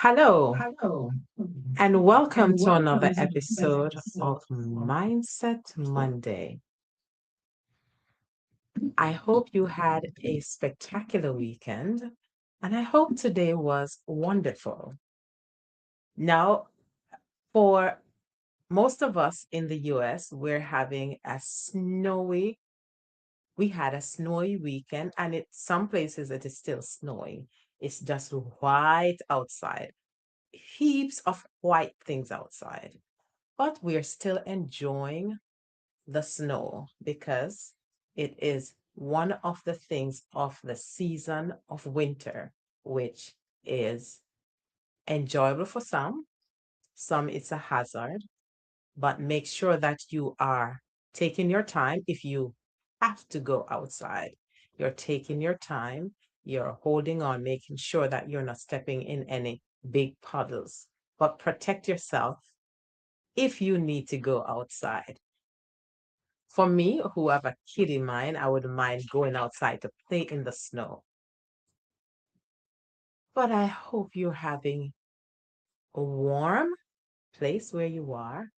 Hello, Hello, and welcome and to another welcome to the episode episode of of Mindset Monday. I hope you had a spectacular weekend, and I hope today was wonderful. Now, for most of us in the US, we had a snowy weekend, and some places it is still snowing. It's just white outside, heaps of white things outside. But we're still enjoying the snow because it is one of the things of the season of winter, which is enjoyable for some. Some it's a hazard, but make sure that you are taking your time. If you have to go outside, you're taking your time, you're holding on, making sure that you're not stepping in any big puddles, but protect yourself if you need to go outside. For me, who have a kid in mind, I wouldn't mind going outside to play in the snow. But I hope you're having a warm place where you are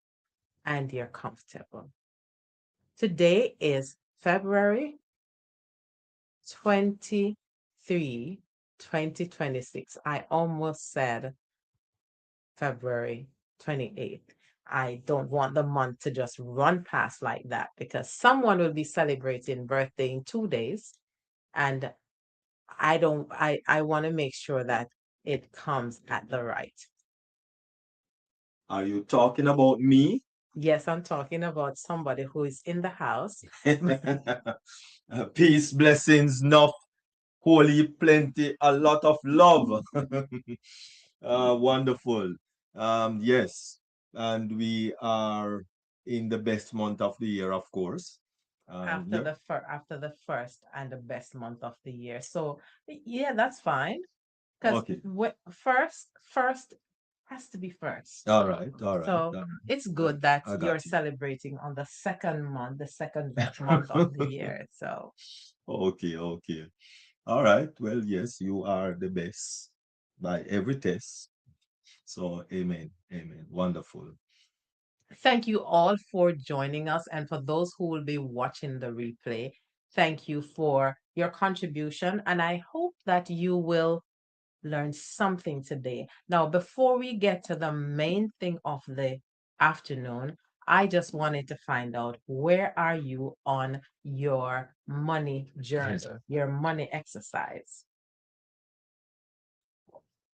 and you're comfortable. Today is February 23, 2026. I almost said February 28th. I don't want the month to just run past like that because someone will be celebrating birthday in 2 days. And I want to make sure that it comes at the right. Are you talking about me? Yes, I'm talking about somebody who is in the house. Peace, blessings, enough, holy, plenty, a lot of love. Wonderful. Yes, and we are in the best month of the year, of course. Yep. After the first and the best month of the year. So yeah, that's fine. Because Okay. first has to be first. All right. All right. So it's I, good that I you're got you. celebrating on the second month, the second best month of the year. So Okay. Okay. All right. Well, yes, you are the best by every test. So, amen. Amen. Wonderful. thank you all for joining us. And for those who will be watching the replay, thank you for your contribution. And I hope that you will learn something today. Now, before we get to the main thing of the afternoon, I just wanted to find out, where are you on your money journey, your money exercise?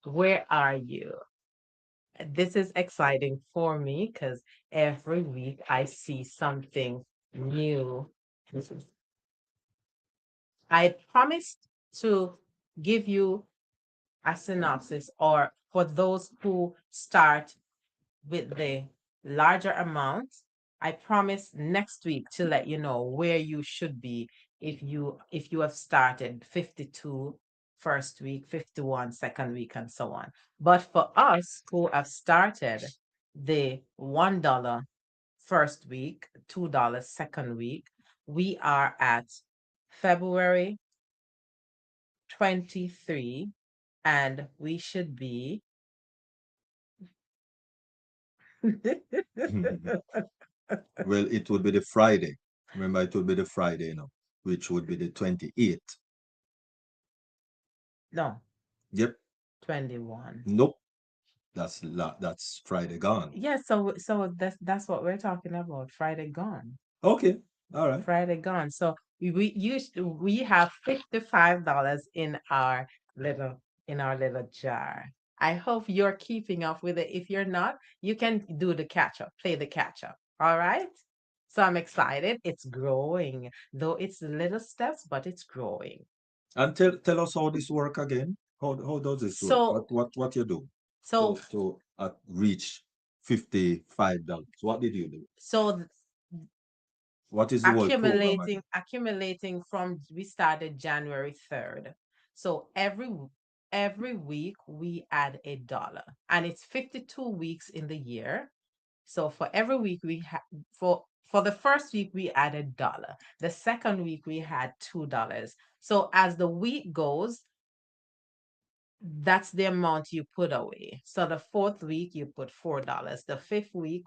Where are you? This is exciting for me because every week I see something new. I promised to give you a synopsis, or for those who start with the larger amounts, I promise next week to let you know where you should be if you have started 52 first week, 51 second week, and so on. But for us who have started the $1 first week, $2 second week, we are at February 23, and we should be Well, it would be the Friday. Remember, it would be the Friday, which would be the 28th. no, Yep. 21. Nope. That's Friday gone. Yeah, so that's what we're talking about. Friday gone. Okay. All right. Friday gone. So we have $55 in our little jar. I hope you're keeping up with it. If you're not, you can do the catch up, play the catch up. All right. So I'm excited. It's growing, though it's little steps, but it's growing. And tell us how this work again. How does this work? So What you do so to reach $55? What did you do? so What is the whole program accumulating again? accumulating from we started January 3rd. So every week we add $1, and it's 52 weeks in the year. So for every week for the first week we added $1. The second week we had $2. So as the week goes, that's the amount you put away. So the fourth week, you put $4. The fifth week,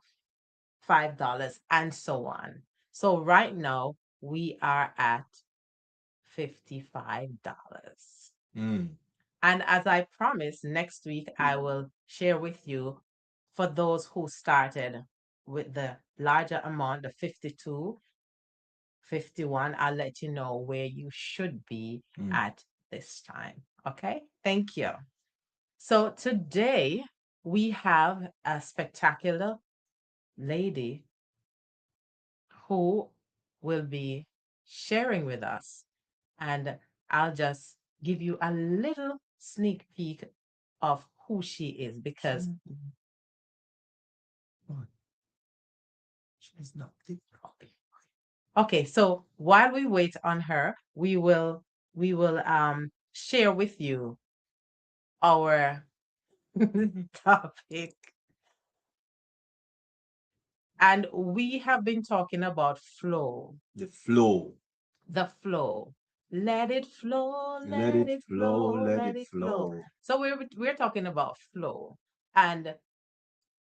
$5, and so on. So right now, we are at $55. Mm. And as I promised, next week I will share with you for those who started with the larger amount, the 52, 51. I'll let you know where you should be Mm. at this time. Okay? Thank you. So today we have a spectacular lady who will be sharing with us. And I'll just give you a little sneak peek of who she is because she's not okay. Okay, so while we wait on her, we will share with you our topic. And we have been talking about flow. The flow. The flow. Let it flow, Let let it it flow, flow, let let it it flow. flow. So we're talking about flow. And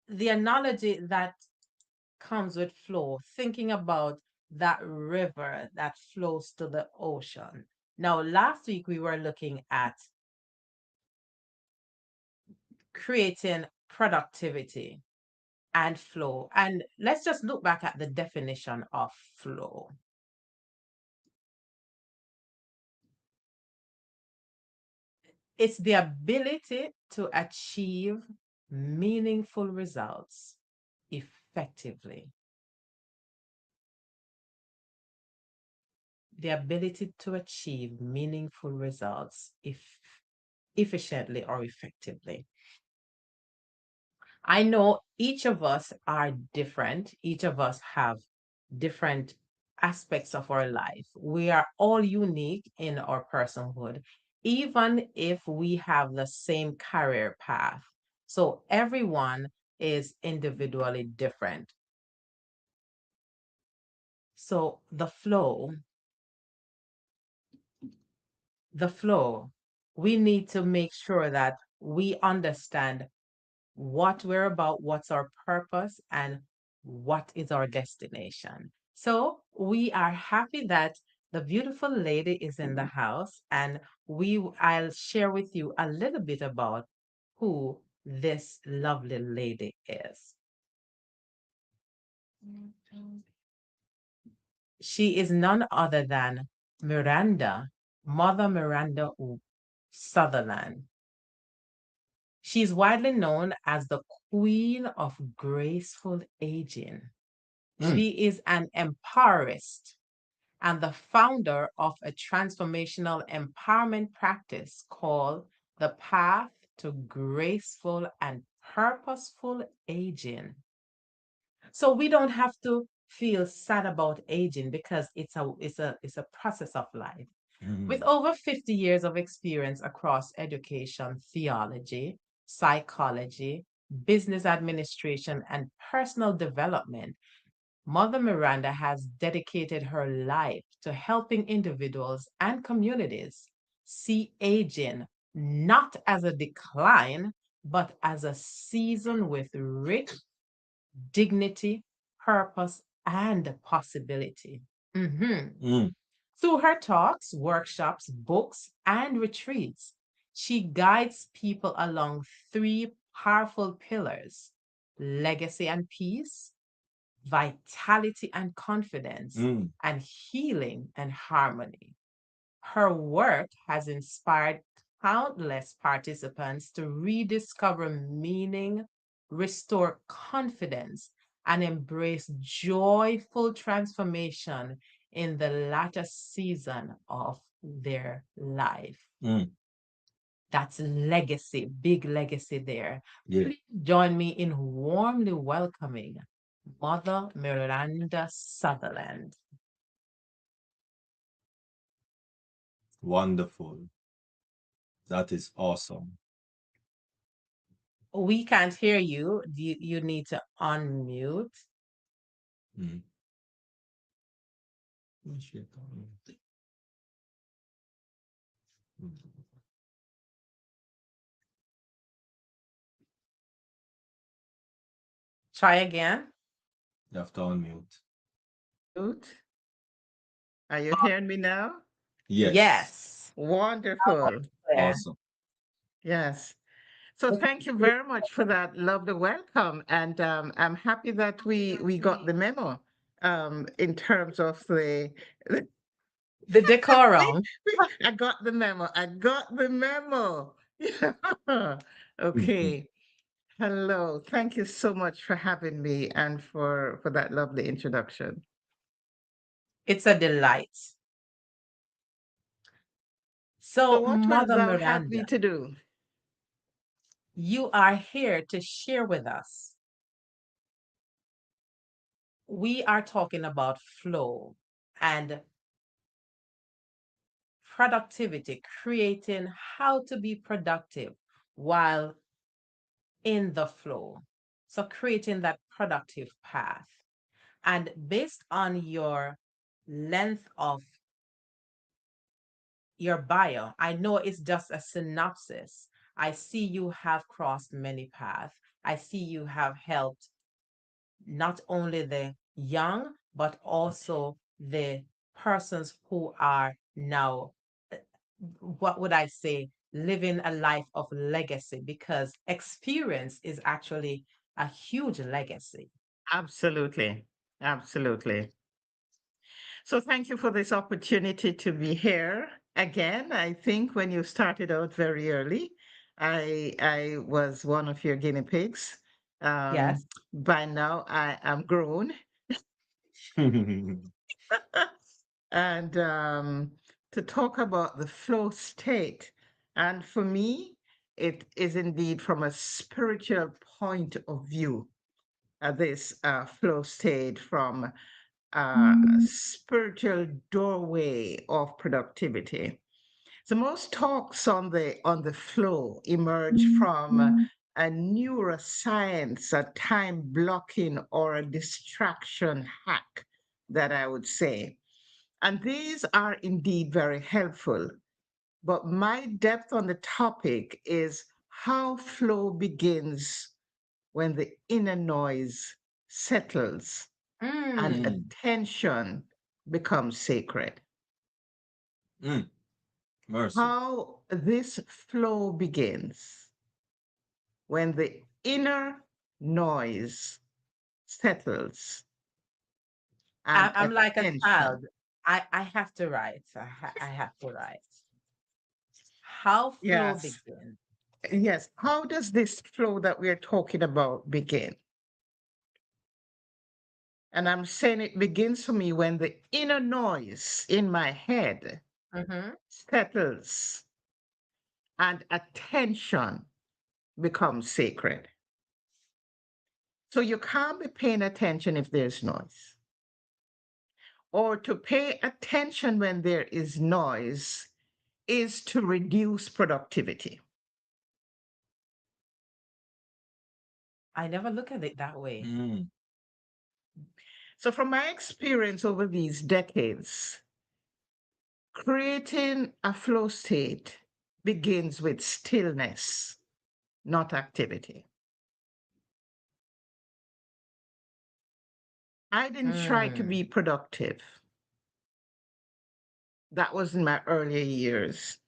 the analogy that comes with flow, thinking about that river that flows to the ocean. Now, last week we were looking at creating productivity and flow. And let's just look back at the definition of flow. It's the ability to achieve meaningful results effectively. The ability to achieve meaningful results efficiently or effectively. I know each of us are different. Each of us have different aspects of our life. We are all unique in our personhood, even if we have the same career path. So everyone is individually different. So the flow, we need to make sure that we understand what we're about, what's our purpose, and what is our destination. So we are happy that the beautiful lady is in the house, and I'll share with you a little bit about who this lovely lady is. She is none other than Mother Miranda Sutherland. She is widely known as the Queen of Graceful Aging. Mm. She is an empowerist and the founder of a transformational empowerment practice called the Path to Graceful and Purposeful Aging. So we don't have to feel sad about aging because it's a process of life. With Mm. over 50 years of experience across education, theology, psychology, business administration, and personal development, Mother Miranda has dedicated her life to helping individuals and communities see aging not as a decline, but as a season with rich dignity, purpose, and possibility. Mhm. Mm. Through her talks, workshops, books, and retreats, she guides people along three powerful pillars: legacy and peace, vitality and confidence, Mm. and healing and harmony. Her work has inspired countless participants to rediscover meaning, restore confidence, and embrace joyful transformation in the latter season of their life. Mm. That's legacy, big legacy there. Yeah. Please join me in warmly welcoming Mother Miranda Sutherland. Wonderful. That is awesome. We can't hear you. You need to unmute. Mm. Try again. You have to unmute. Mute. Are you hearing me now? Yes. Yes. Wonderful. Yeah. Awesome. Yes. So thank you very much for that lovely welcome, and I'm happy that we got the memo in terms of the The we, decorum. I got the memo. I got the memo. Yeah. Okay. Hello. Thank you so much for having me and for that lovely introduction. It's a delight. So So, what will Mother thou have Miranda, me to do? you are here to share with us. We are talking about flow and productivity, creating how to be productive while in the flow. So, creating that productive path. And based on your length of your bio, I know it's just a synopsis. I see you have crossed many paths. I see you have helped not only the young, but also the persons who are now, uh, what would I say, living a life of legacy, because experience is actually a huge legacy. Absolutely. Absolutely. So thank you for this opportunity to be here again. I think when you started out very early, I was one of your guinea pigs. Yes. By now I am grown. And to talk about the flow state. And for me, it is indeed from a spiritual point of view, this flow state from spiritual doorway of productivity. So most talks on the flow emerge from a neuroscience, a time blocking, or a distraction hack, that I would say. And these are indeed very helpful. But my depth on the topic is how flow begins when the inner noise settles and Mm. Mm, attention becomes sacred. mm, mercy. How this flow begins when the inner noise settles and I'm like a attention. child. I have to write. I have to write. How flow Yes, begins. yes. How does this flow that we're talking about begin? And I'm saying it begins for me when the inner noise in my head Mm-hmm. settles and attention becomes sacred. So you can't be paying attention if there's noise. Or to pay attention when there is noise is to reduce productivity. I never look at it that way. Mm, So, from my experience over these decades, creating a flow state begins with stillness, not activity. I didn't try to Mm. be productive. That was in my earlier years.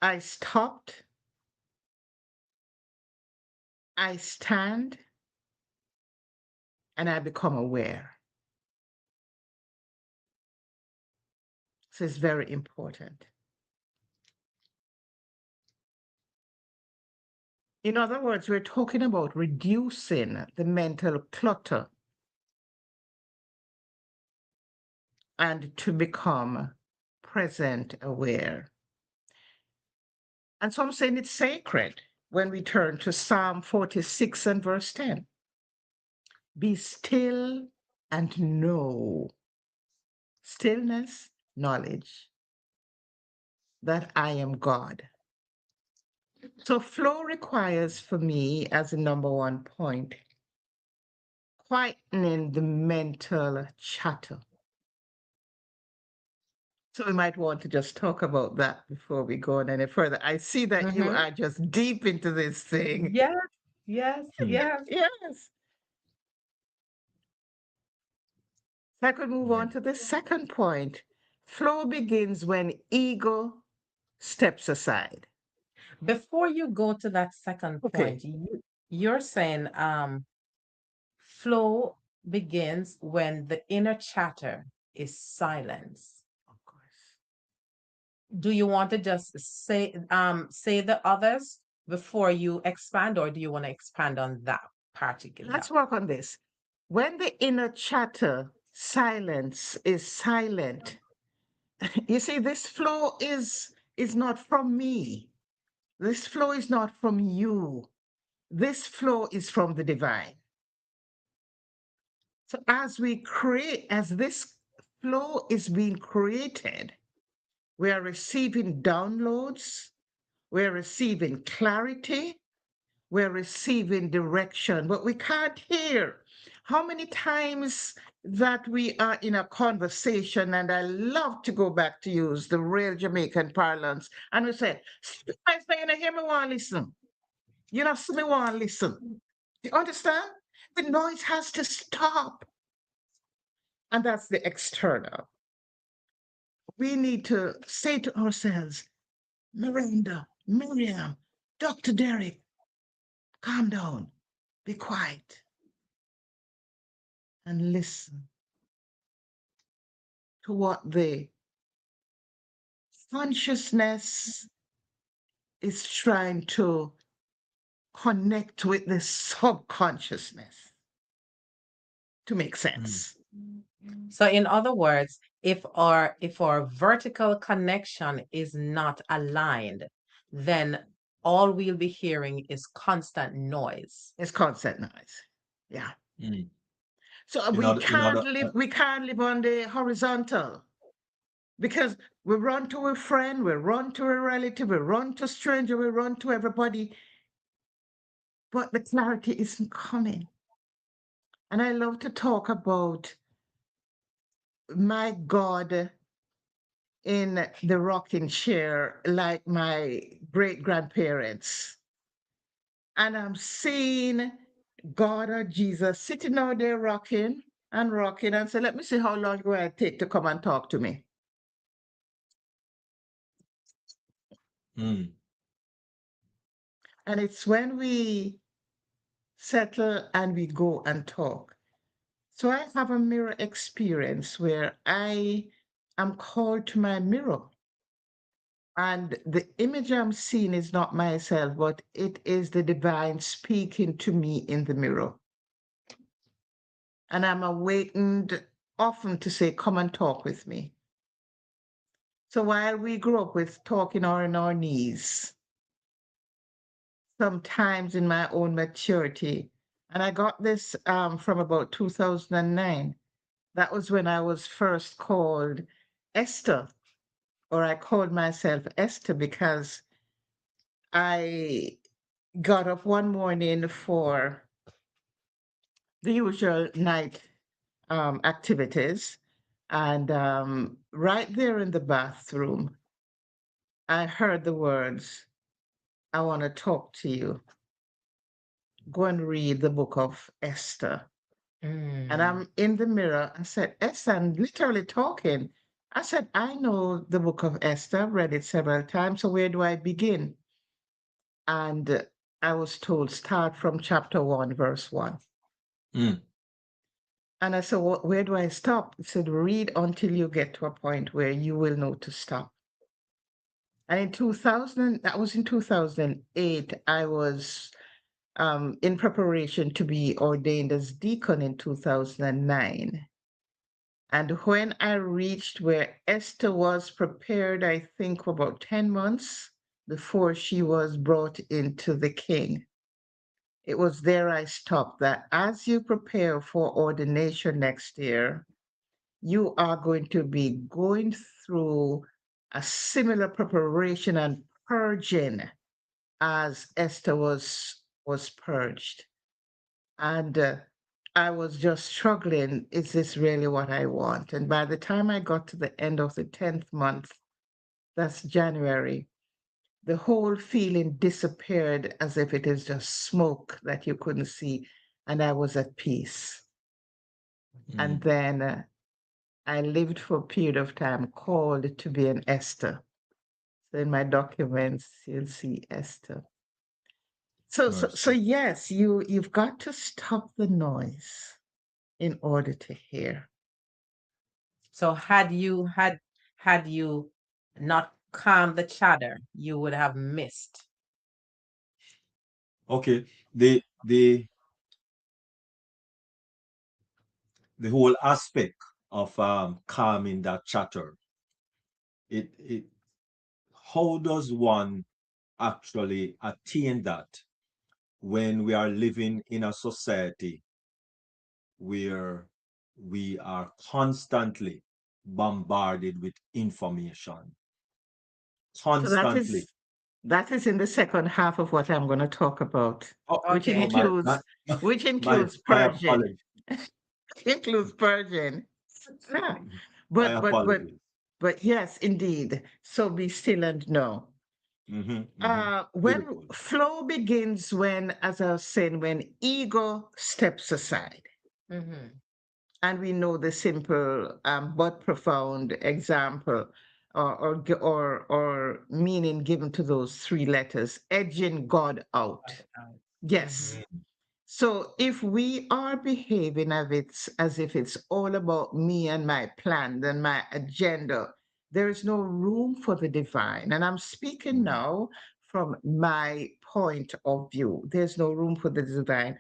I stopped, I stand, and I become aware. So it's very important. In other words, we're talking about reducing the mental clutter and to become present aware. And so I'm saying it's sacred when we turn to Psalm 46 and verse 10. Be still and know, stillness, knowledge, that I am God. So flow requires for me as a number one point, quietening the mental chatter. So we might want to just talk about that before we go on any further. I see that you Mm-hmm. are just deep into this thing. Yes, Yes, Hmm. yes. Yes. So I could move Yeah. on to the second point. Flow begins when ego steps aside. Before you go to that second Okay. point, you're saying flow begins when the inner chatter is silenced. Of course. Do you want to just say the others before you expand, or do you want to expand on that particular? Let's work on this. When the inner chatter silence is silent, you see, this flow is not from me. This flow is not from you. This flow is from the divine. So as this flow is being created, we are receiving downloads, we're receiving clarity, we're receiving direction, but we can't hear. How many times that we are in a conversation, and I love to go back to use the real Jamaican parlance, and we say, I say, you know, hear me want listen. You know, see me want listen. You understand? The noise has to stop. And that's the external. We need to say to ourselves, Miranda, Miriam, Dr. Derek, calm down, be quiet, and listen to what the consciousness is trying to connect with the subconsciousness to make Hmm. sense. So in other words, if our vertical connection is not aligned, then all we'll be hearing is constant noise. It's constant noise. Yeah. Hmm. So In other, we can't live on the horizontal because we run to a friend, we run to a relative, we run to a stranger, we run to everybody, but the clarity isn't coming. And I love to talk about my God in the rocking chair, like my great grandparents. And I'm seeing God or Jesus sitting out there rocking and say, let me see how long it will take to come and talk to me. hmm. And it's when we settle and we go and talk. So I have a mirror experience where I am called to my mirror. And the image I'm seeing is not myself, but it is the divine speaking to me in the mirror. And I'm awakened often to say, come and talk with me. So while we grew up with talking on our knees, sometimes in my own maturity, and I got this from about 2009. That was when I was first called Esther, or I called myself Esther because I got up one morning for the usual night activities. And right there in the bathroom, I heard the words, I want to talk to you. Go and read the book of Esther. And Mm. I'm in the mirror. I said, Esther, I'm literally talking. I said, I know the book of Esther, I've read it several times. So where do I begin? And I was told, start from chapter 1, verse 1. Hmm. And I said, where do I stop? He said, read until you get to a point where you will know to stop. And in 2000, that was in 2008, I was in preparation to be ordained as deacon in 2009. And when I reached where Esther was prepared, I think for about 10 months before she was brought into the king, it was there I stopped that as you prepare for ordination next year, you are going to be going through a similar preparation and purging as Esther was purged. And I was just struggling. Is this really what I want? And by the time I got to the end of the 10th month, that's January, the whole feeling disappeared as if it is just smoke that you couldn't see. And I was at peace. And Mm. then I lived for a period of time called to be an Esther. So in my documents, you'll see Esther. So Mercy. yes, you've got to stop the noise in order to hear. So had you not calmed the chatter, you would have missed. Okay. The whole aspect of calming that chatter, it how does one actually attain that when we are living in a society where we are constantly bombarded with information, So that constantly. is that is in the second half of what I'm going to talk about, Oh, which oh, Okay. includes which my includes my purging. apology. Includes purging. Yeah. My But but but apologies. but yes, indeed. So be still and know. When Beautiful. flow begins, when, as I was saying, when ego steps aside. Mm-hmm. And we know the simple but profound example or meaning given to those three letters, edging God out. Yes. Mm-hmm. So if we are behaving as if it's all about me and my plan and my agenda, there is no room for the divine. And I'm speaking Mm, now from my point of view. There's no room for the divine.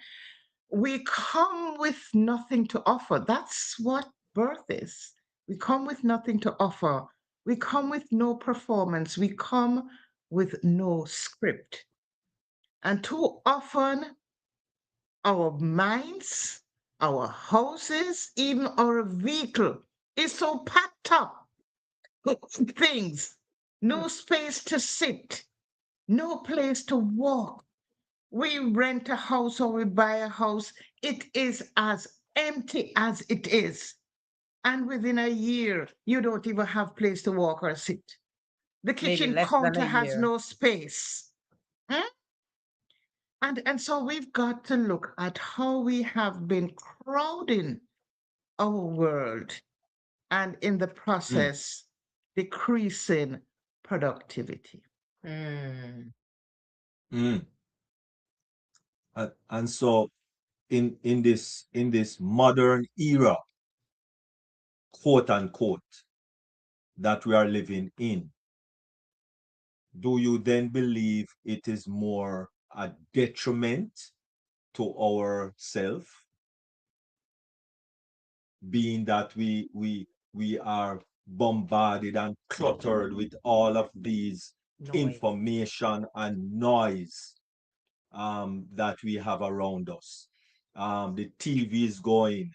We come with nothing to offer. That's what birth is. We come with nothing to offer. We come with no performance. We come with no script. And too often, our minds, our houses, even our vehicle is so packed up with things. No space to sit, no place to walk. We rent a house or we buy a house, it is as empty as it is. And within a year, you don't even have place to walk or sit. The Maybe kitchen less than a counter has year. no space. Hmm? And so we've got to look at how we have been crowding our world and in the mm, process decreasing productivity. Mm. mm. And so in this modern era, quote unquote, that we are living in, do you then believe it is more a detriment to ourself, being that we are bombarded and cluttered with all of these Noise. information and noise that we have around us. The TV is going.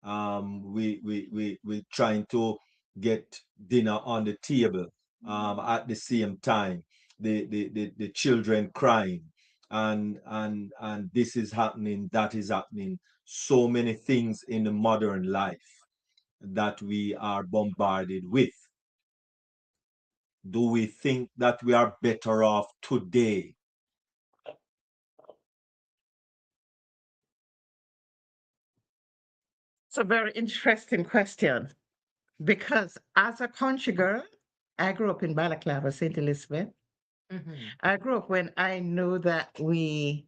We're trying to get dinner on the table at the same time. The children crying, and this is happening, that is happening. So many things in the modern life that we are bombarded with. Do we think that we are better off today? It's a very interesting question because as a country girl, I grew up in Balaclava, St. Elizabeth. Mm-hmm. I grew up when I knew that we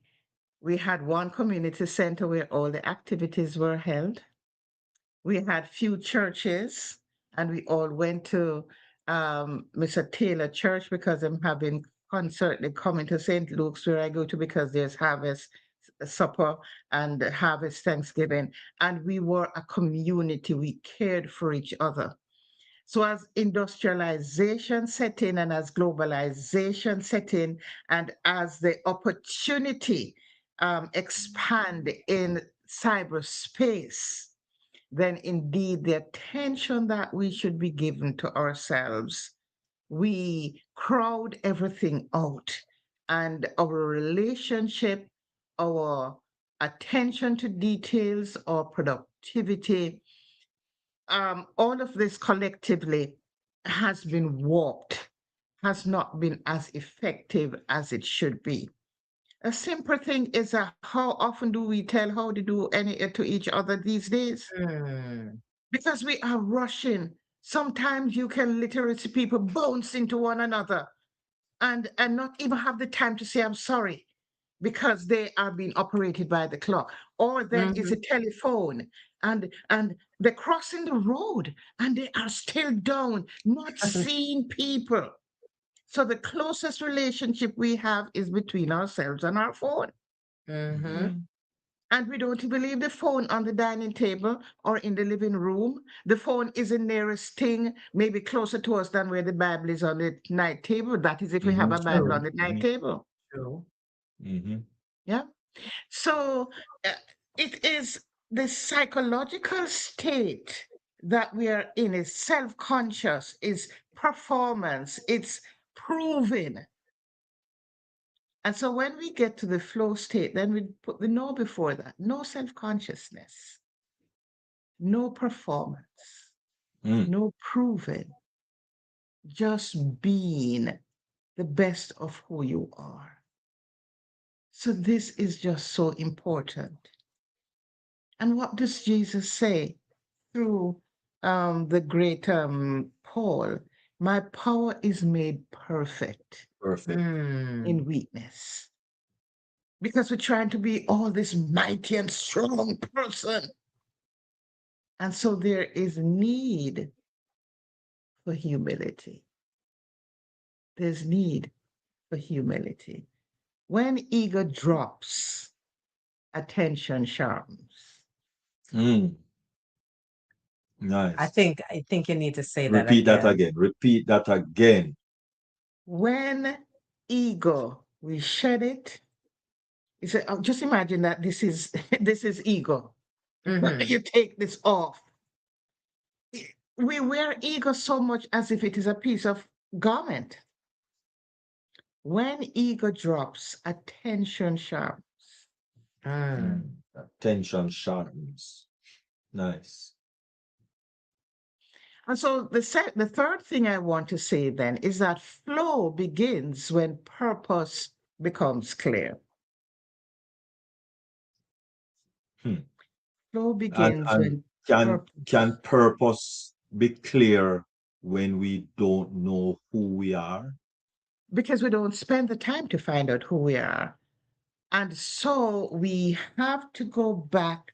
had one community center where all the activities were held. We had few churches, and we all went to Mr. Taylor Church because I'm having constantly coming to St. Luke's where I go to because there's harvest supper and harvest Thanksgiving. And we were a community. We cared for each other. So as industrialization set in and as globalization set in and as the opportunity expand in cyberspace, then indeed the attention that we should be given to ourselves, we crowd everything out. And our relationship, our attention to details, our productivity, all of this collectively has been warped, has not been as effective as it should be. A simple thing is how often do we tell how to do any to each other these days? Mm. Because we are rushing. Sometimes you can literally see people bounce into one another and not even have the time to say I'm sorry because they are being operated by the clock. Or then it's a Mhm. telephone and they're crossing the road and they are still down, not seeing people. So the closest relationship we have is between ourselves and our phone. Mhm. Mhm. And we don't even leave the phone on the dining table or in the living room. The phone is the nearest thing, maybe closer to us than where the Bible is on the night table. That is if we have Mhm. a Bible on True. the night Mhm. table. True. Mhm. Yeah. So uh, it is the psychological state that we are in is self-conscious, is performance, it's proving. And so when we get to the flow state, then we put the no before that. No self-consciousness, no performance, Mm. no proving, just being the best of who you are. So this is just so important. And what does Jesus say through the great Paul? My power is made perfect Perfect. in Mm. weakness. Because we're trying to be all this mighty and strong person. And so there is need for humility. There's need for humility. When ego drops, attention sharpens. Mm. I Nice. think I think you need to say that Repeat that again. again. Repeat that again. When ego, we shed it. Just imagine that this is this is ego. Mhm. You take this off. We wear ego so much as if it is a piece of garment. When ego drops, attention sharpens. Mm. Mm. Attention sharpens. Nice. And so the third thing I want to say then is that flow begins when purpose becomes clear. Hmm. Flow And begins and when can purpose, purpose be clear when we don't know who we are? because we don't spend the time to find out who we are. And so we have to go back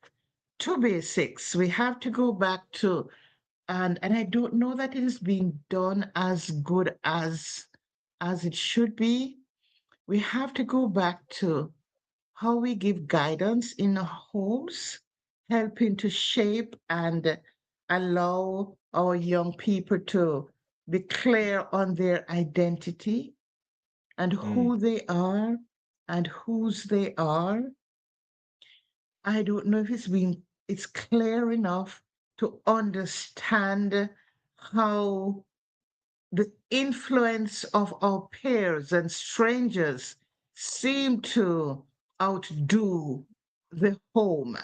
to basics. We have to go back to, and I don't know that it is being done as good as it should be. We have to go back to how we give guidance in our homes, helping to shape and allow our young people to be clear on their identity and Mm. who they are and whose they are. I don't know if it's clear enough to understand how the influence of our peers and strangers seem to outdo the home.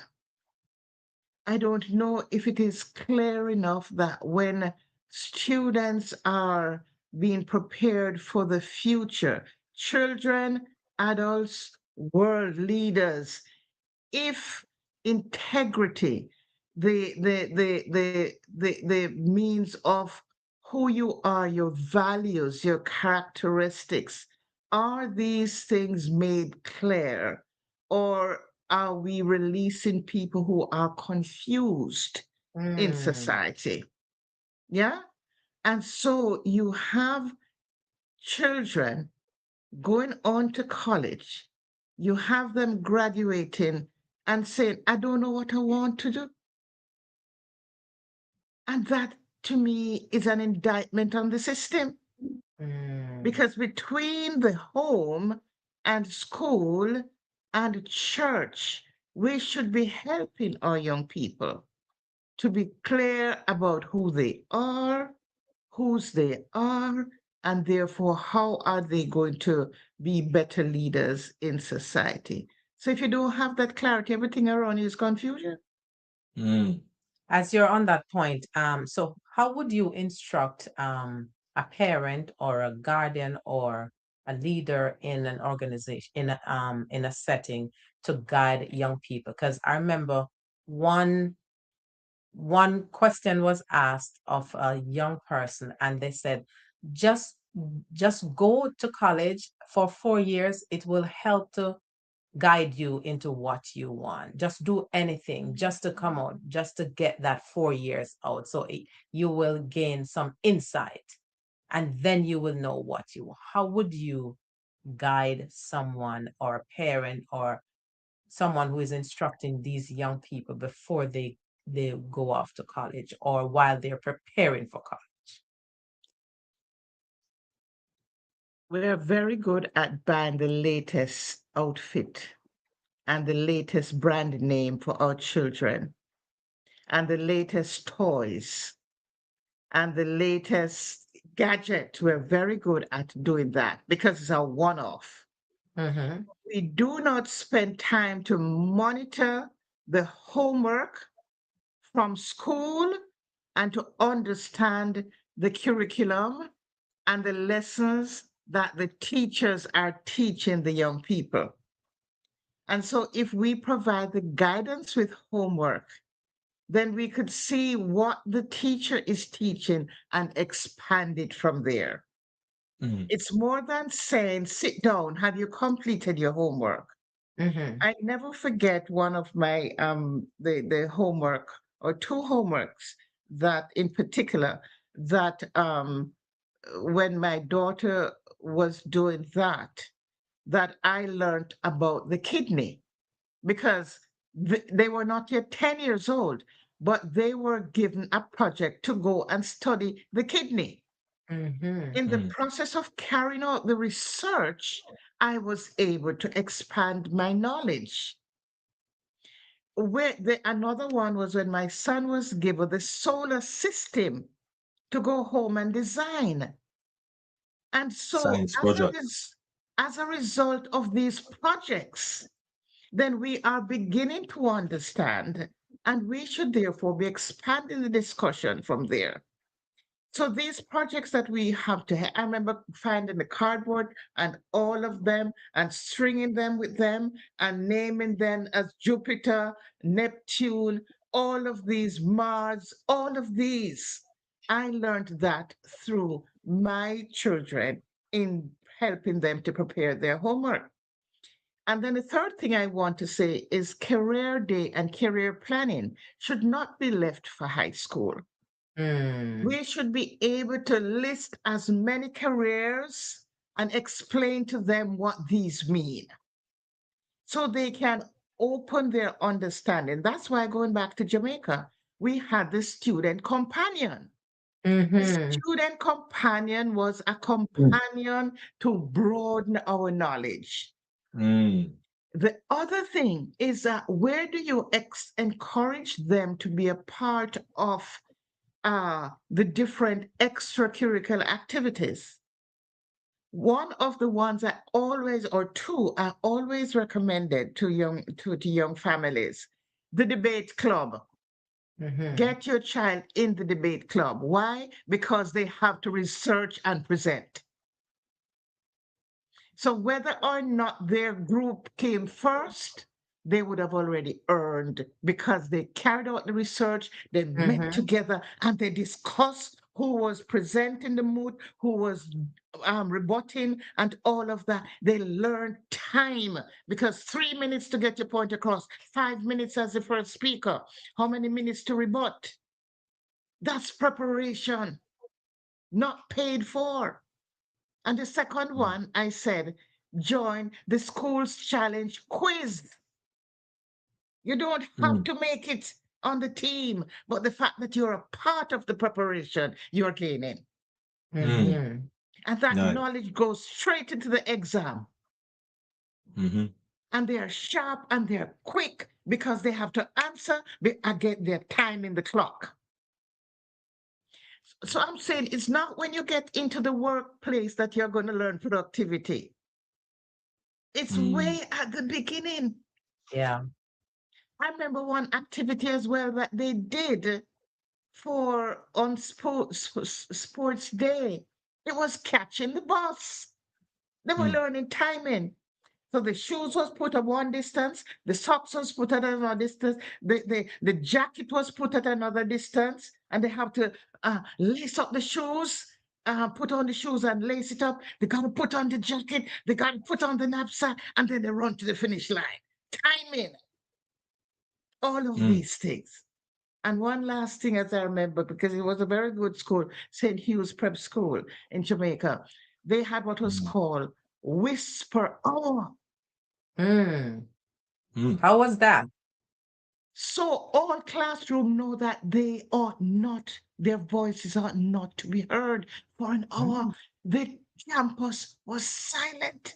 I don't know if it is clear enough that when students are being prepared for the future, children, adults, world leaders, if integrity, the means of who you are, your values, your characteristics, are these things made clear, or are we releasing people who are confused in Mm. society? Yeah. And so you have children going on to college, you have them graduating and saying, I don't know what I want to do. And that to me is an indictment on the system Mm. because between the home and school and church, we should be helping our young people to be clear about who they are, whose they are, and therefore how are they going to be better leaders in society. So if you don't have that clarity, everything around you is confusion. Mm. As you're on that point, so how would you instruct a parent or a guardian or a leader in an organization in a setting to guide young people. Because I remember one one question was asked of a young person, and they said, just just go to college for 4 years. It will help to guide you into what you want. Just do anything just to come out, just to get that 4 years out. So you will gain some insight, and then you will know what you want. How would you guide someone or a parent or someone who is instructing these young people before they go off to college or while they're preparing for college? We're very good at buying the latest outfit and the latest brand name for our children and the latest toys and the latest gadget. We're very good at doing that because it's a one off. Mm-hmm. We do not spend time to monitor the homework from school and to understand the curriculum and the lessons that the teachers are teaching the young people. And so, if we provide the guidance with homework, then we could see what the teacher is teaching and expand it from there. Mm. It's more than saying, sit down, have you completed your homework? Mm-hmm. I never forget one of my the homework or two homeworks that in particular that when my daughter was doing that I learned about the kidney because they were not yet 10 years old, but they were given a project to go and study the kidney. Mm-hmm. In the Mm. process of carrying out the research, I was able to expand my knowledge. Another one was when my son was given the solar system to go home and design. And so, Science project. as a result of these projects, then we are beginning to understand, and we should therefore be expanding the discussion from there. So these projects that we have I remember finding the cardboard and all of them and stringing them with them and naming them as Jupiter, Neptune, all of these, Mars, all of these. I learned that through my children in helping them to prepare their homework. And then the third thing I want to say is career day and career planning should not be left for high school. Mm. We should be able to list as many careers and explain to them what these mean so they can open their understanding. That's why going back to Jamaica, we had the student companion. The Mm-hmm. student companion was a Mm. companion to broaden our knowledge. Mm. The other thing is that where do you encourage them to be a part of the different extracurricular activities? One of the ones I always, or two, are always recommended to young families, the debate club. Mm-hmm. Get your child in the debate club. Why? Because they have to research and present. So whether or not their group came first, they would have already earned because they carried out the research, they met Mm-hmm. together and they discussed who was presenting the mood, who was rebutting, and all of that. They learned time because 3 minutes to get your point across, 5 minutes as the first speaker. How many minutes to rebut? That's preparation, not paid for. And the second Mm. one, I said, join the school's challenge quiz. You don't have Mm. to make it on the team, but the fact that you're a part of the preparation, you're gaining. Mm. Mm-hmm. And that Nice. knowledge goes straight into the exam. Mm-hmm. And they are sharp and they're quick because they have to answer again their time in the clock. So I'm saying it's not when you get into the workplace that you're going to learn productivity. It's Mm. way at the beginning. Yeah. I remember one activity as well that they did for on sports day. It was catching the bus. They were Mm, learning timing. So the shoes was put at one distance, the socks was put at another distance, the jacket was put at another distance, and they have to lace up the shoes, put on the shoes and lace it up. They got to put on the jacket, they got to put on the knapsack, and then they run to the finish line. Timing, all of mm, these things. And one last thing, as I remember, because it was a very good school, St. Hugh's Prep School in Jamaica, they had what was mm, called Whisper Hour. Mm. mm, How was that? So all classroom know that they ought not, their voices ought not to be heard for an hour. Mm. The campus was silent.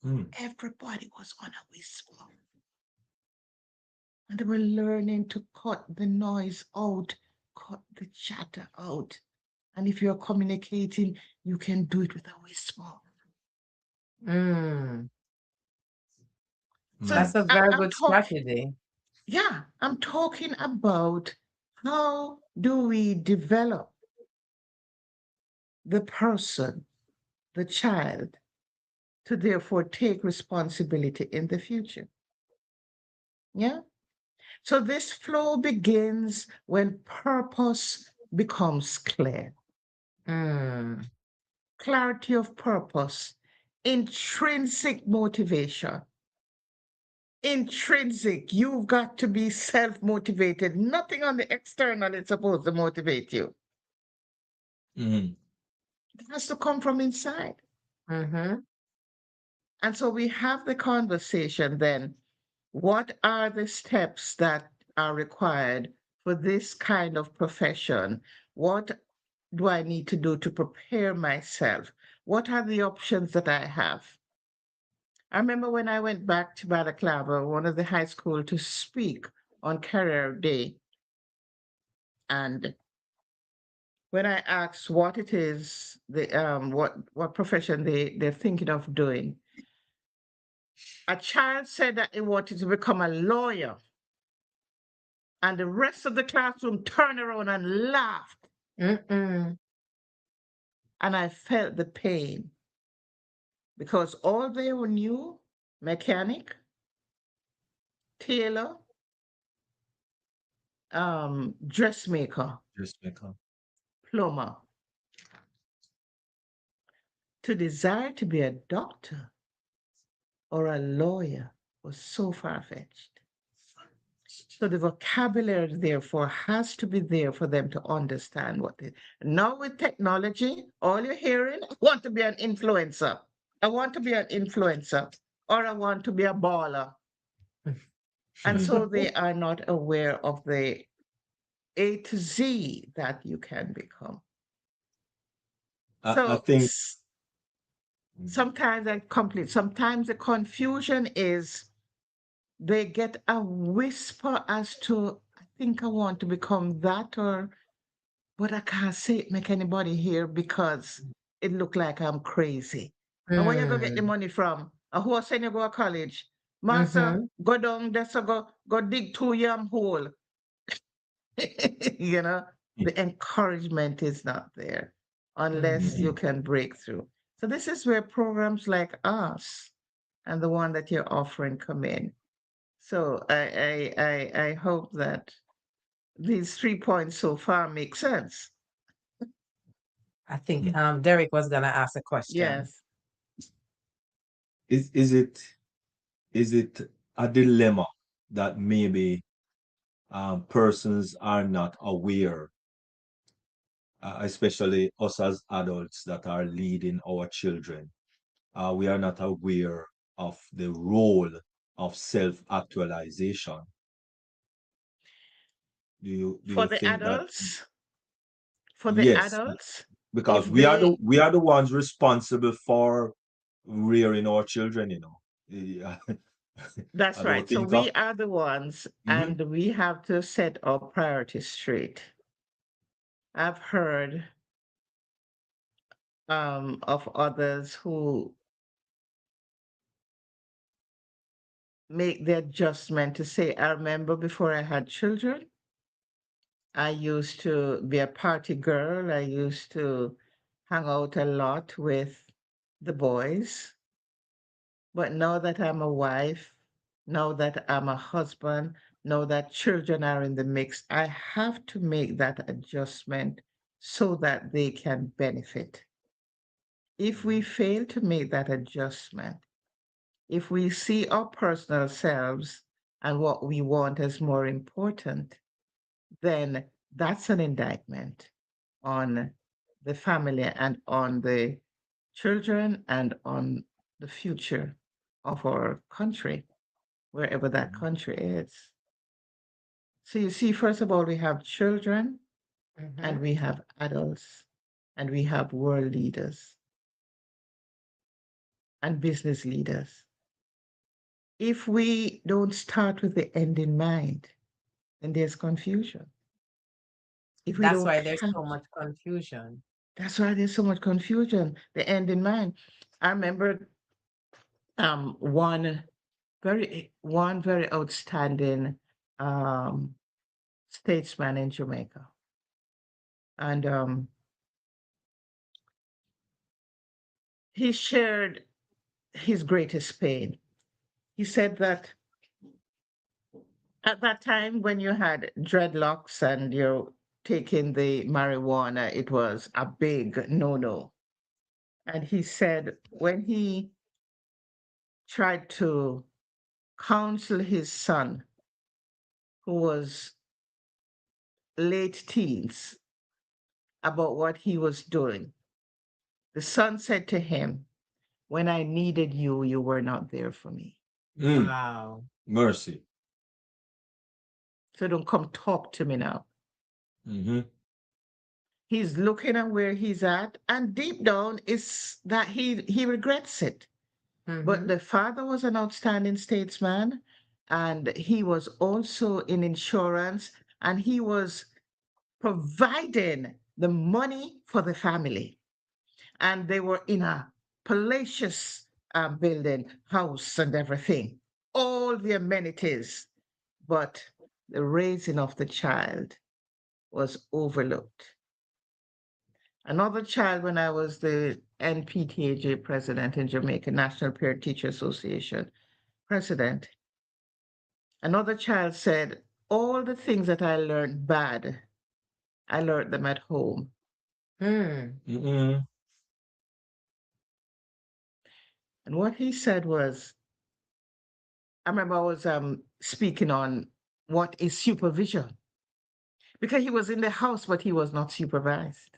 mm. Everybody was on a whisper. And they were learning to cut the noise out, cut the chatter out. And if you're communicating, you can do it with a whisper. Mm. So That's Mm. a I, very I'm good talking, strategy. yeah, I'm talking about how do we develop the person, the child, to therefore take responsibility in the future. Yeah. So this flow begins when purpose becomes clear. Mm. Clarity of purpose, intrinsic motivation. Intrinsic, you've got to be self motivated. Nothing on the external is supposed to motivate you. Mm. It has to come from inside. Mm-hmm. And so we have the conversation then. What are the steps that are required for this kind of profession? What do I need to do to prepare myself? What are the options that I have? I remember when I went back to Balaclava, one of the high school, to speak on Career Day. And when I asked what it is, what profession they're thinking of doing, a child said that he wanted to become a lawyer. And the rest of the classroom turned around and laughed. Mm-mm. And I felt the pain because all they knew, mechanic, tailor, dressmaker, Just make up. plumber. To desire to be a doctor or a lawyer was so far-fetched. So the vocabulary, therefore, has to be there for them to understand what it. Now with technology, all you're hearing, I want to be an influencer. I want to be an influencer, or I want to be a baller. And Mm. so they are not aware of the A to Z that you can become. I So think. Mm, sometimes I complete, sometimes the confusion is they get a whisper as to, I think I want to become that, or, but I can't say it, make anybody hear because it look like I'm crazy. And where you go get the Mm. money from? And who send you go to college? Master, Mm-hmm. go down there, so go dig 2 yam hole. You know, mm, the encouragement is not there unless Mm. you mm. can break through. So this is where programs like us and the one that you're offering come in. So I hope that these 3 points so far make sense. I think Mm. Derek was gonna ask a question. Yes. Is it a dilemma that maybe persons are not aware, especially us as adults that are leading our children? We are not aware of the role of self-actualization. Do you For the think that? adults, for the Yes, adults, if because they, we are the ones responsible for rearing our children, you know. Yeah. that's I don't right. So think of. we are the ones, Mhm. and we have to set our priorities straight. I've heard of others who make the adjustment to say, I remember before I had children, I used to be a party girl. I used to hang out a lot with the boys. But now that I'm a wife, now that I'm a husband, now that children are in the mix, I have to make that adjustment so that they can benefit. If we fail to make that adjustment, if we see our personal selves and what we want as more important, then that's an indictment on the family and on the children and on the future of our country, wherever that country is. So you see, first of all, we have children and Mm-hmm. we have adults and we have world leaders and business leaders. If we don't start with the end in mind, then there's confusion. If we That's don't why there's catch, so much confusion. that's why there's so much confusion, the end in mind. I remember one very outstanding um, statesman in Jamaica, and he shared his greatest pain. He said that at that time when you had dreadlocks and you're taking the marijuana, it was a big no-no. And he said when he tried to counsel his son, who was late teens, about what he was doing, the son said to him, when I needed you, you were not there for me. Mm. Wow. Mercy. So don't come talk to me now. Mm-hmm. He's looking at where he's at, and deep down is that he regrets it. But Mm-hmm. the father was an outstanding statesman, and he was also in insurance, and he was providing the money for the family. And they were in a palatial building, house, and everything, all the amenities. But the raising of the child was overlooked. Another child, when I was the NPTAJ president in Jamaica, National Parent Teacher Association president, another child said, all the things that I learned bad, I learned them at home. Mm. Mm-mm. And what he said was, I remember I was speaking on what is supervision, because he was in the house, but he was not supervised.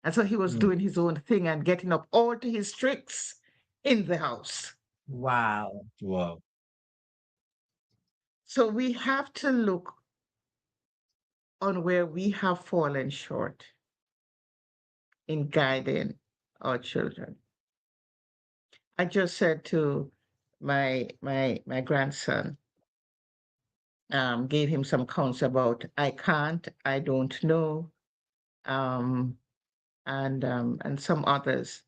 And so he was Mm. doing his own thing and getting up all to his tricks in the house. Wow. Wow. So we have to look on where we have fallen short in guiding our children. I just said to my grandson, gave him some counsel about I can't, I don't know, um, and some others.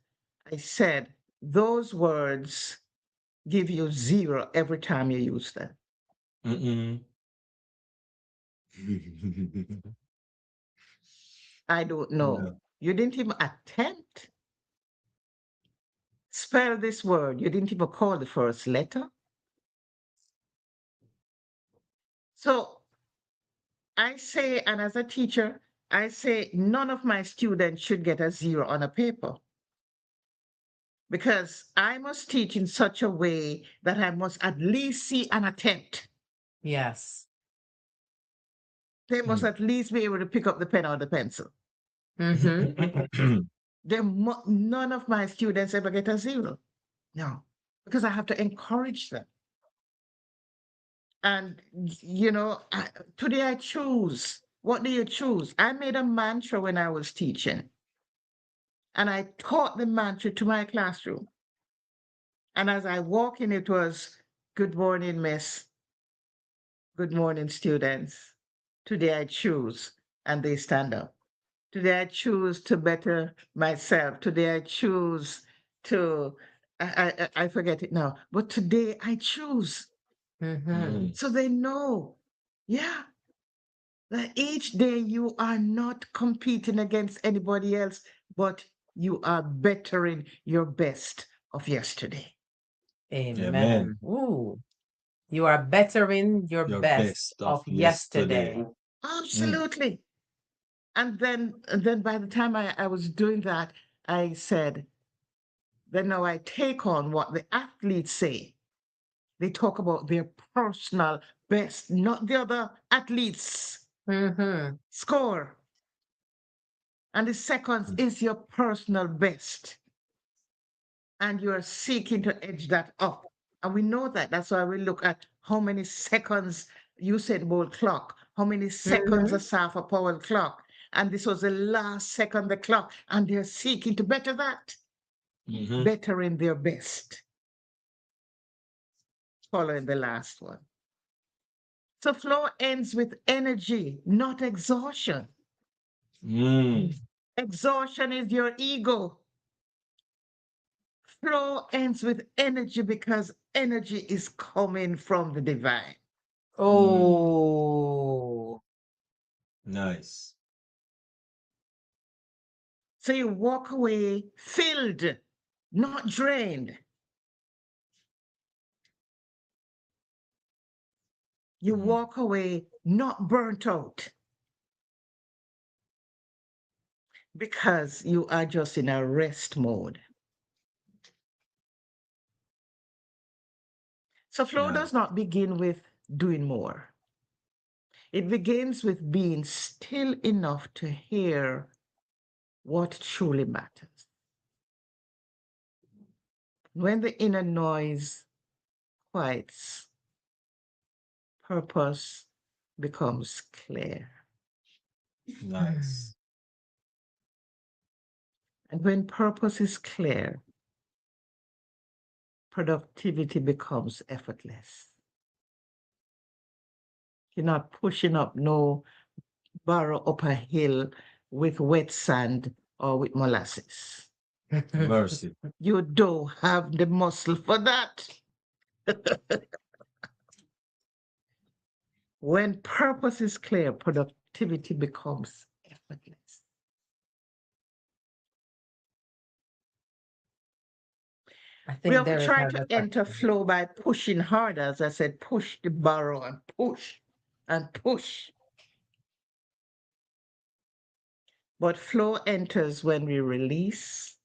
I said those words give you zero every time you use them. Mm-mm. I don't know. Yeah. You didn't even attempt. Spell this word. You didn't even call the first letter. So I say, and as a teacher, I say none of my students should get a zero on a paper because I must teach in such a way that I must at least see an attempt. Yes. They must Mm. at least be able to pick up the pen or the pencil. Mm-hmm. None of my students ever get a zero. No, because I have to encourage them. And, today I choose. What do you choose? I made a mantra when I was teaching, and I taught the mantra to my classroom. And as I walk in, it was, good morning, miss. Good morning, students. Today I choose. And they stand up. Today I choose to better myself. Today I choose to, I forget it now, but today I choose. Mm-hmm. Mm. So they know, yeah. That each day you are not competing against anybody else, but you are bettering your best of yesterday. Amen. Amen. Ooh, you are bettering your Your best best of of yesterday. yesterday. Mm. Absolutely. And then by the time I was doing that, I said, then now I take on what the athletes say. They talk about their personal best, not the other athletes' Mm-hmm. score. And the seconds is your personal best. And you are seeking to edge that up. And we know that. That's why we look at how many seconds Usain Bolt clock, how many seconds Mm-hmm. a Safa Powell clock. And this was the last second the clock. And they're seeking to better that, Mhm. bettering their best, following the last one. So flow ends with energy, not exhaustion. Mm. Exhaustion is your ego. Flow ends with energy because energy is coming from the divine. Mm. Oh. Nice. So you walk away filled, not drained. You Mhm. walk away not burnt out because you are just in a rest mode. So flow Nice. does not begin with doing more. It begins with being still enough to hear what truly matters. When the inner noise quiets, purpose becomes clear. Nice. And when purpose is clear, productivity becomes effortless. You're not pushing up no barrow up a hill with wet sand or with molasses. Mercy. You don't have the muscle for that. When purpose is clear, productivity becomes effortless. I We think often Derek try has to a enter question. flow by pushing harder. As I said, push the barrow and push and push. But flow enters when we release,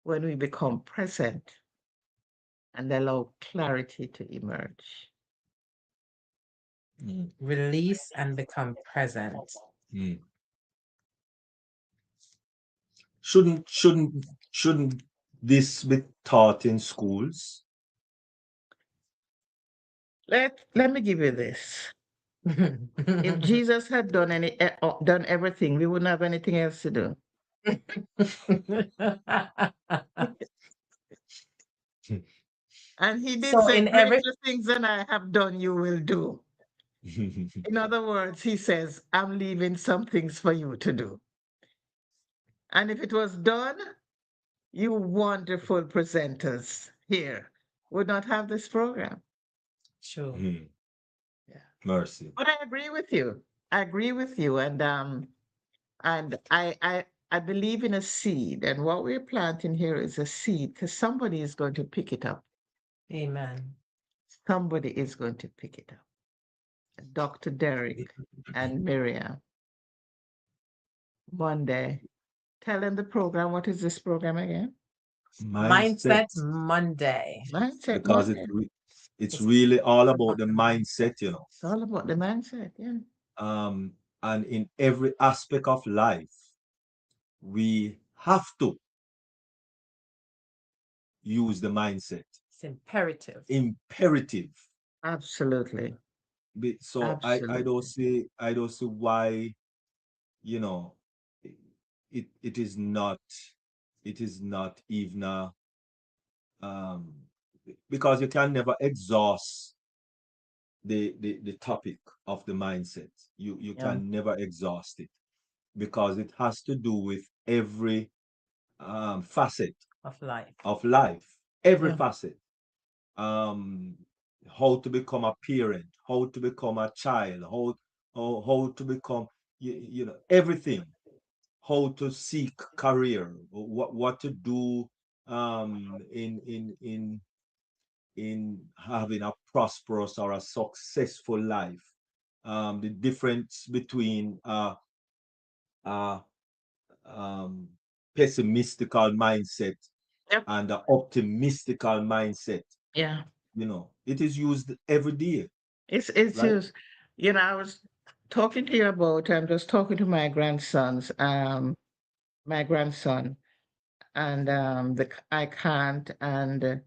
when we become present and allow clarity to emerge. Mm. Release and become present. Mm. Shouldn't this be taught in schools? Let me give you this. If Jesus had done everything, we wouldn't have anything else to do. And he did So say, in every greater things than I have done, you will do. In other words, he says, I'm leaving some things for you to do. And if it was done, you wonderful presenters here would not have this program. true. Mm. Yeah. Mercy. But I agree with you. I agree with you. And I believe in a seed. And what we're planting here is a seed because somebody is going to pick it up. Amen. Somebody is going to pick it up. Dr. Derek and Miriam, Monday. Tell them the program. What is this program again? Mindset, Mindset Monday. Mindset because Monday. it's It's really all all about about the the mind. mindset, you know. It's all about the mindset. Yeah. Um, and in every aspect of life, we have to use the mindset. It's imperative. Imperative. Absolutely. So Absolutely. I don't see why, you know, it is not, it is not even um because you can never exhaust the topic of the mindset. You Yeah. can never exhaust it because it has to do with every facet Of life. of life, every Yeah. facet. Um, how to become a parent, how to become a child, how to become everything, how to seek career, what to do in having a prosperous or a successful life. The difference between a um, pessimistical mindset Yep. and an optimistical mindset. Yeah. It is used every day, It's right? just, I was talking to you about, I'm just talking to my grandson, and I can't, and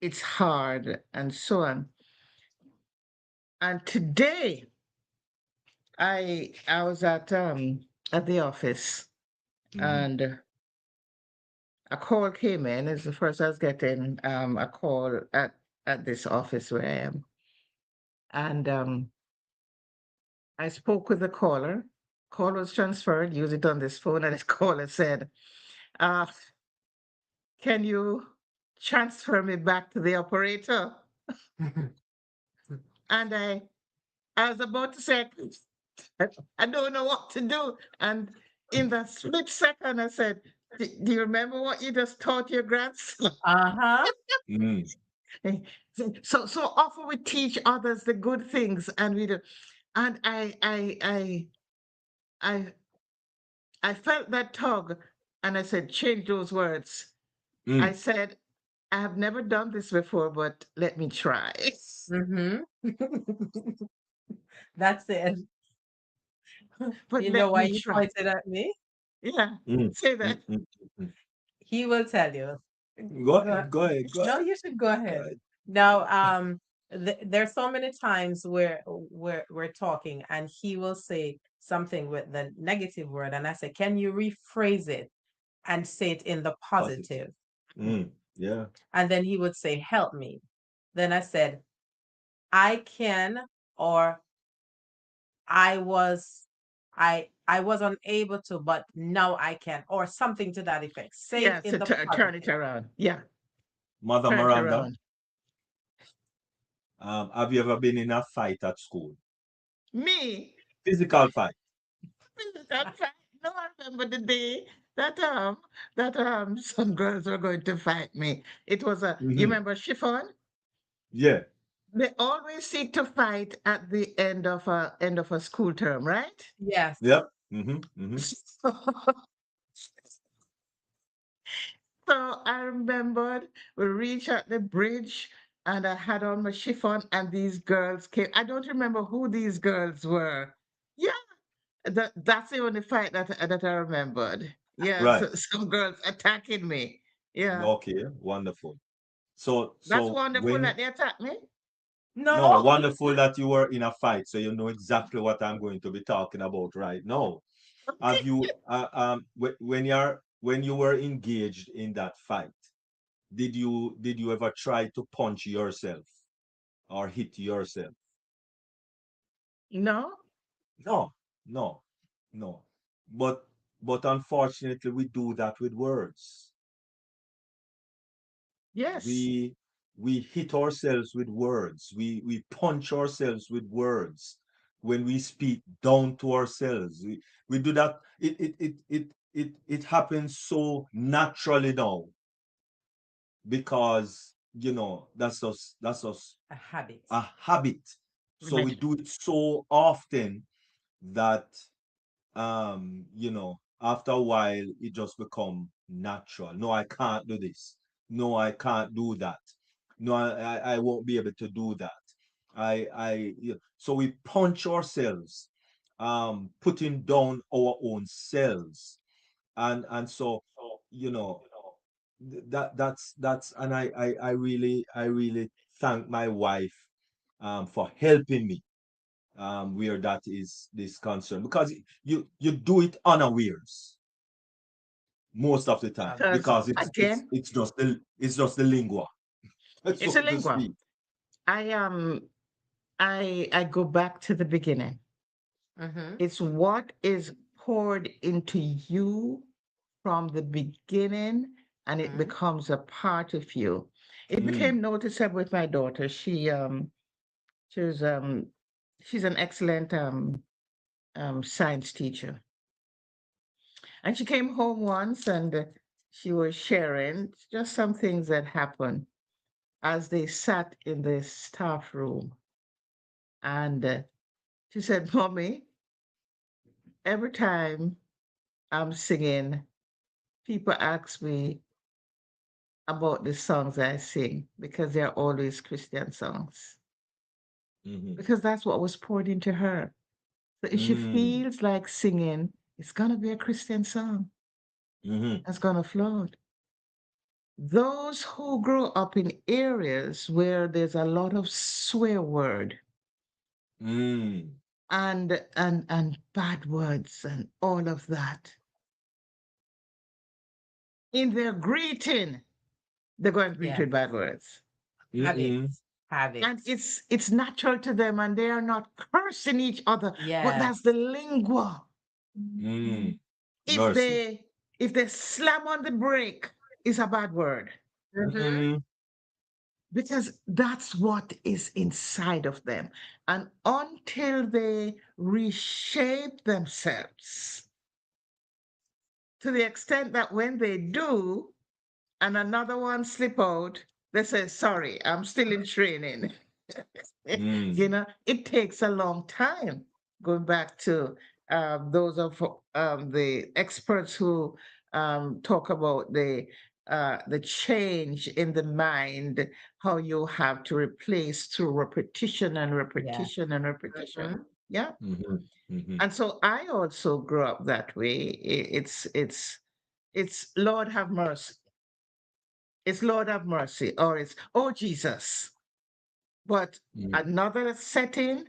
it's hard, and so on. And today I was at the office, Mhm. and a call came in. It's the first I was getting a call at this office where I am. And I spoke with the caller. Call was transferred, use it on this phone, and this caller said, uh, can you transfer me back to the operator? And I was about to say, I don't know what to do. And in that split second, I said, do you remember what you just taught your grandson? Uh-huh. Mm. So often we teach others the good things, and we do. And I I felt that tug, and I said, change those words. I Mm. said, I have never done this before, but let me try. Mm-hmm. That's it. But You know let why me you try. pointed at me? Yeah, Mm. say Mm. that. Mm. Mm. He will tell you. Go Go. ahead, go ahead, go No, ahead, you should go go ahead. ahead. Now, there's so many times where we're talking, and he will say something with the negative word, and I say, "Can you rephrase it and say it in the Positive. positive?" Mm. Yeah. And then he would say, "Help me." Then I said, "I can," or "I was, I was unable to, but now I can," or something to that effect. Say it Yeah, in so the turn it positive. around. Yeah, Mother turn it Miranda, around. have you ever been in a fight at school? Me, Physical fight. that fact, no, I remember the day that some girls were going to fight me. It was you Hmm. remember chiffon? Yeah. They always seek to fight at the end of a school term, right? Yes. Yep. Hmm. Hmm. So I remembered we reached at the bridge, and I had on my chiffon, and these girls came. I don't remember who these girls were. Yeah, that's the only fight that I remembered. Yeah, Right. so some girls attacking me. Yeah, Okay. Wonderful. So, that's so wonderful when that they attacked me. no, No. wonderful that you were in a fight, so you know exactly what I'm going to be talking about right now. Have you, when you were engaged in that fight, did you ever try to punch yourself or hit yourself? No. No, no, no. But but unfortunately, we do that with words. Yes. We hit ourselves with words. We punch ourselves with words when we speak down to ourselves. We do that. It happens so naturally now because that's us A habit. a habit. So we Right. do it so often that after a while it just become natural. No, I can't do this. No, I can't do that. No, I won't be able to do that. So we punch ourselves, putting down our own selves. And so, you know, that's and I really thank my wife for helping me where that is this concern because you do it unawares most of the time Because because it's again, it's just the lingua, it's a so to lingua. speak. I I go back to the beginning. Mm-hmm. It's what is poured into you from the beginning, and it Mm-hmm. becomes a part of you. It Mm. became noticeable with my daughter. She was she's an excellent science teacher. And she came home once and she was sharing just some things that happened as they sat in the staff room. And she said, Mommy, every time I'm singing, people ask me about the songs I sing because they're always Christian songs. Mhm. Because that's what was poured into her. So if she Mm. feels like singing, it's gonna be a Christian song Mhm. that's gonna float. Those who grow up in areas where there's a lot of swear word Mm. and bad words and all of that, in their greeting, they're going to greet Yeah. with bad words. Mm-mm. Habits. And Habits. it's natural to them and they are not cursing each other, but that's the Yes. lingua. Mm. If Mercy. they slam on the brake, it's a bad word. Mm-hmm. Mm. Because that's what is inside of them. And until they reshape themselves to the extent that when they do and another one slip out, they say, sorry, I'm still in training. Mm. It takes a long time. Going back to those of the experts who talk about the change in the mind, how you have to replace through repetition and Yeah. repetition and repetition. Mm-hmm. Yeah. Mhm. Mhm. And so I also grew up that way. It's Lord have mercy. It's Lord have mercy, or it's oh Jesus. But Mm. another setting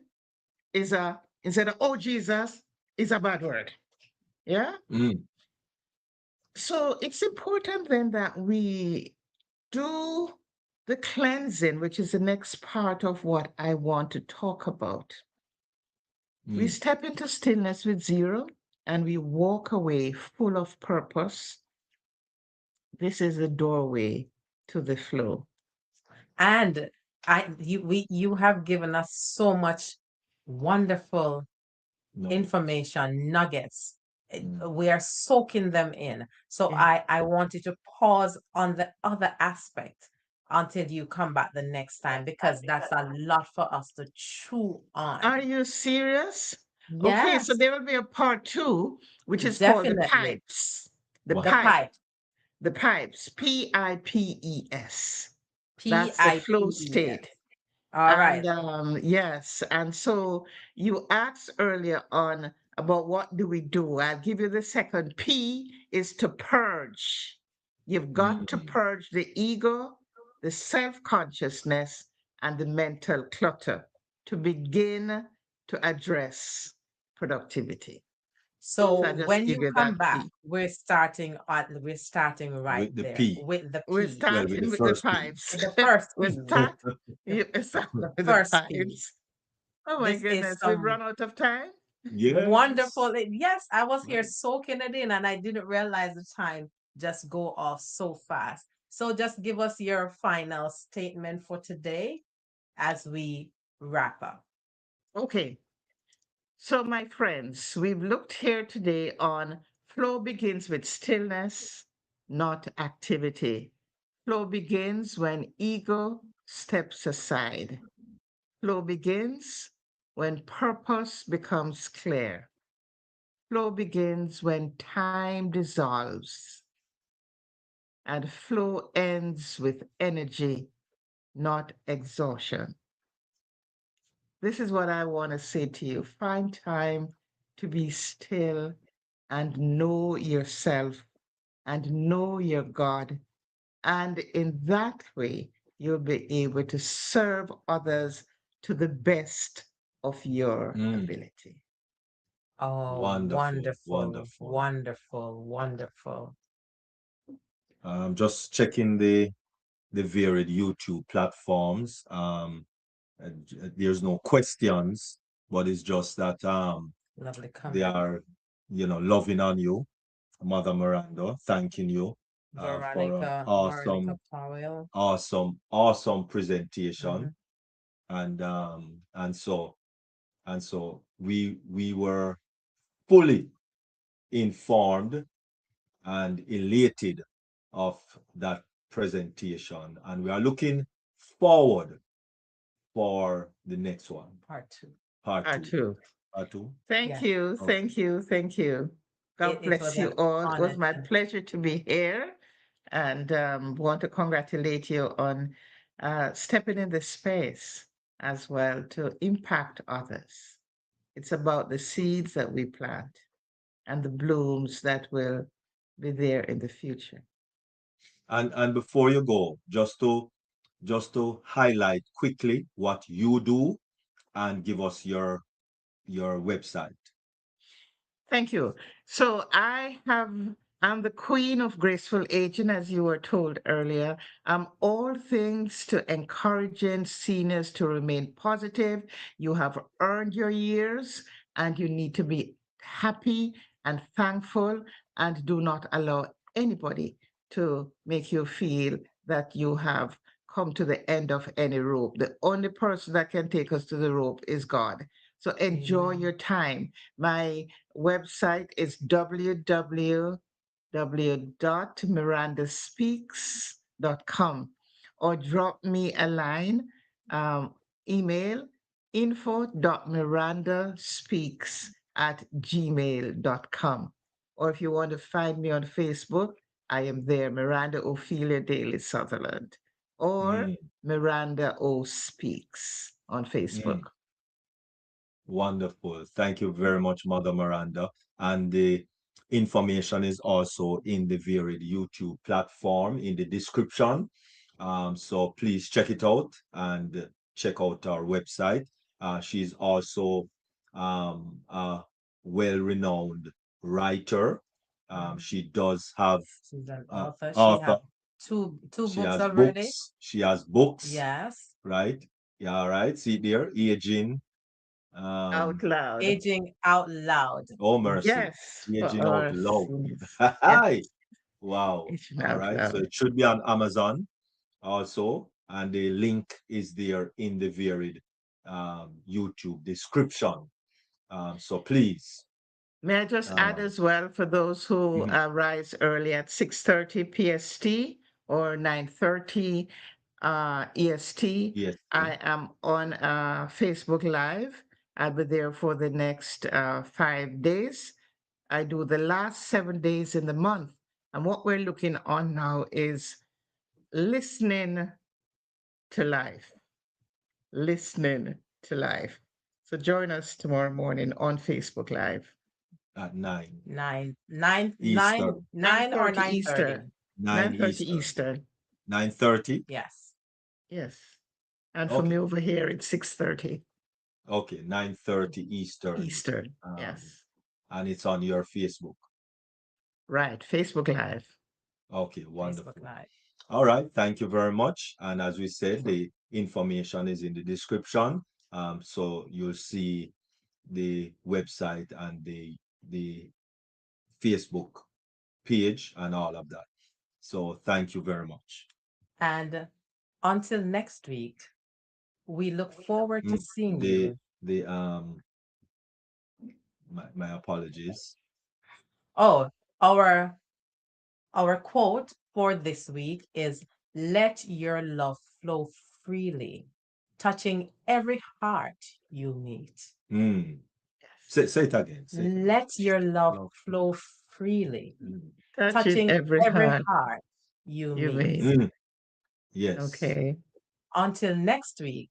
is a instead of oh Jesus is a bad word. Yeah. Mm. So it's important then that we do the cleansing, which is the next part of what I want to talk about. We Mm. step into stillness with zero and we walk away full of purpose. This is the doorway to the flow. And you have given us so much wonderful Knowledge. information nuggets. Mm. We are soaking them in. So Yeah. I want you to pause on the other aspect until you come back the next time because that's a lot for us to chew Are on. you serious? Okay, so Yes, there will be a part two, which is called the definitely. pipes. The What? The pipe, pipe. the pipes, Pipes. That's the flow Pipes. state. All And right. yes, and so you asked earlier on about what do we do. I'll give you the second. P is to purge. You've got to Mm. purge the ego, the self consciousness, and the mental clutter to begin to address productivity. So So I just when give you you come that back, P. we're starting right With the there P. with the We're P, Well, with the starting with the first P. pipes. with the first We're P, start, the, yeah, start the with the first P. pipes. Oh my This is goodness, we've some run out of time. Yes. wonderful. Yes, I was here Right. soaking it in and I didn't realize the time just go off so fast. So just give us your final statement for today as we wrap up. Okay, so my friends, we've looked here today on flow begins with stillness, not activity. Flow begins when ego steps aside. Flow begins when purpose becomes clear. Flow begins when time dissolves. And flow ends with energy, not exhaustion. This is what I want to say to you. Find time to be still and know yourself and know your God. And in that way, you'll be able to serve others to the best of your Mm. ability. Oh, Wonderful. wonderful, Wonderful. wonderful, wonderful. Just checking the varied YouTube platforms. There's no questions, but it's just that Lovely they comment. are, loving on you, Mother Miranda, thanking you. for an Veronica Powell. awesome presentation. Mhm. And so we were fully informed and elated of that presentation, and we are looking forward for the next one, Part two. part Part two. two. Part two. Thank Yes. you, Okay. thank you, thank you. God It bless was you an all. It was honor my to. pleasure to be here, and want to congratulate you on stepping in the space as well to impact others. It's about the seeds that we plant and the blooms that will be there in the future. And before you go, just to highlight quickly what you do and give us your website. Thank you. So I'm the queen of graceful aging, as you were told earlier. All things to encouraging seniors to remain positive. You have earned your years and you need to be happy and thankful, and do not allow anybody to make you feel that you have come to the end of any rope. The only person that can take us to the rope is God. So enjoy Amen. your time. My website is www.mirandaspeaks.com, or drop me a line, email info.mirandaspeaks@gmail.com. Or if you want to find me on Facebook, I am there, Miranda Ophelia Daly Sutherland, or Mm, Miranda O Speaks on Facebook. mm. Wonderful. Thank you very much, Mother Miranda. And the information is also in the varied YouTube platform in the description. So please check it out and check out our website. She's also a well-renowned writer. Mhm. She does have She's an author. She author. have two She books has already. books. She has books, Yes. right? Yeah, all right. See there, aging. Out Um, loud. Aging out loud. oh mercy, Yes, for aging out our loud. seniors. Yes, Hi. Wow. it's All out right. So loud. it should be on Amazon also, and the link is there in the varied YouTube description. So please. May I just add Um, as well, for those who mhm, rise early at 6:30 PST or 9:30 EST, yes. I am on Facebook Live. I'll be there for the next 5 days. I do the last 7 days in the month. And what we're looking on now is listening to life, listening to life. So join us tomorrow morning on Facebook Live, At 9 Nine, nine, nine, Eastern, nine or 9:30 9:30. Eastern, 9 9:30 Eastern, Eastern. 9:30. Yes. Yes. And for me Okay. over here, it's 6:30 Okay. 9:30 Eastern. Eastern. Um, Yes. and it's on your Facebook. Right. Facebook Live. Okay, Facebook wonderful. Live. All right, thank you very much. And as we said, the information is in the description. So you'll see the website and the Facebook page and all of that. So thank you very much. And until next week, we look forward to Mm, seeing The you. the my apologies. Oh, our our quote for this week is let your love flow freely, touching every heart you meet. Mm. Yes. Say it again. Say it again. Let your love Love. flow freely, Mm. Touching touching every every heart heart you you meet. meet. Mm. Yes. Okay. Until next week,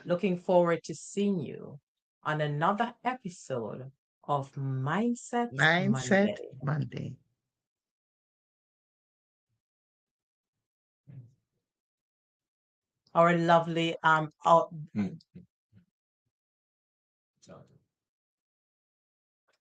looking forward to seeing you on another episode of Mindset Mindset Monday. Monday. Our lovely Mm.